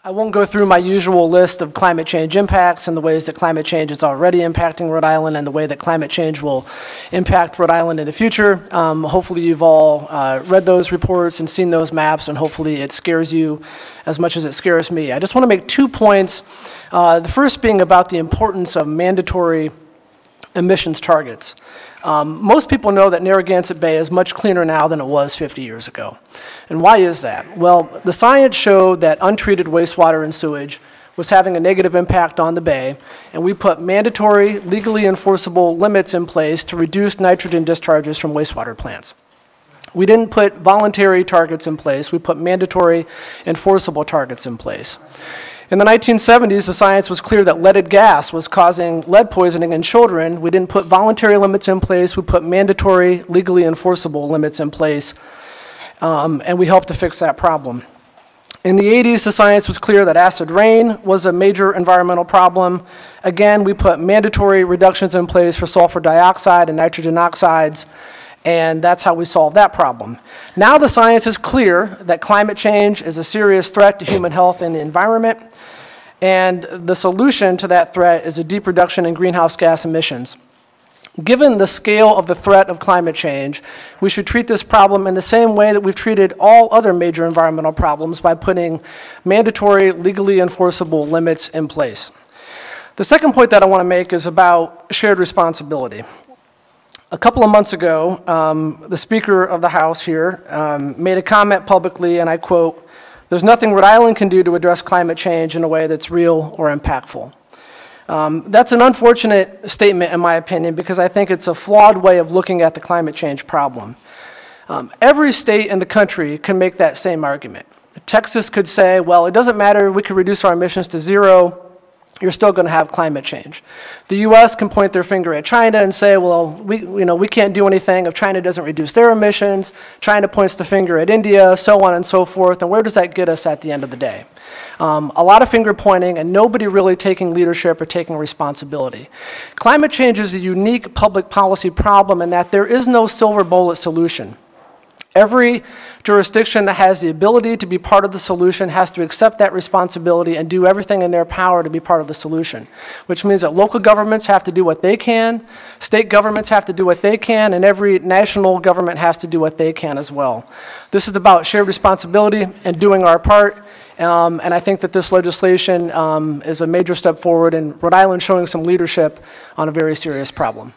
I won't go through my usual list of climate change impacts and the ways that climate change is already impacting Rhode Island and the way that climate change will impact Rhode Island in the future. Hopefully you've all read those reports and seen those maps, and hopefully it scares you as much as it scares me. I just want to make 2 points. The first being about the importance of mandatory emissions targets. Most people know that Narragansett Bay is much cleaner now than it was 50 years ago. And why is that? Well, the science showed that untreated wastewater and sewage was having a negative impact on the bay, and we put mandatory, legally enforceable limits in place to reduce nitrogen discharges from wastewater plants. We didn't put voluntary targets in place, we put mandatory, enforceable targets in place. In the 1970s, the science was clear that leaded gas was causing lead poisoning in children. We didn't put voluntary limits in place, we put mandatory, legally enforceable limits in place, and we helped to fix that problem. In the 80s, the science was clear that acid rain was a major environmental problem. Again, we put mandatory reductions in place for sulfur dioxide and nitrogen oxides, and that's how we solved that problem. Now the science is clear that climate change is a serious threat to human health and the environment, and the solution to that threat is a deep reduction in greenhouse gas emissions. Given the scale of the threat of climate change, we should treat this problem in the same way that we've treated all other major environmental problems, by putting mandatory, legally enforceable limits in place. The second point that I want to make is about shared responsibility. A couple of months ago, the Speaker of the House here made a comment publicly, and I quote, "There's nothing Rhode Island can do to address climate change in a way that's real or impactful." That's an unfortunate statement in my opinion, because I think it's a flawed way of looking at the climate change problem. Every state in the country can make that same argument. Texas could say, well, it doesn't matter, we could reduce our emissions to 0, you're still going to have climate change. The US can point their finger at China and say, well, we can't do anything if China doesn't reduce their emissions. China points the finger at India, so on and so forth, and where does that get us at the end of the day? A lot of finger pointing and nobody really taking leadership or taking responsibility. Climate change is a unique public policy problem in that there is no silver bullet solution. Every jurisdiction that has the ability to be part of the solution has to accept that responsibility and do everything in their power to be part of the solution, which means that local governments have to do what they can, state governments have to do what they can, and every national government has to do what they can as well. This is about shared responsibility and doing our part, and I think that this legislation is a major step forward in Rhode Island showing some leadership on a very serious problem.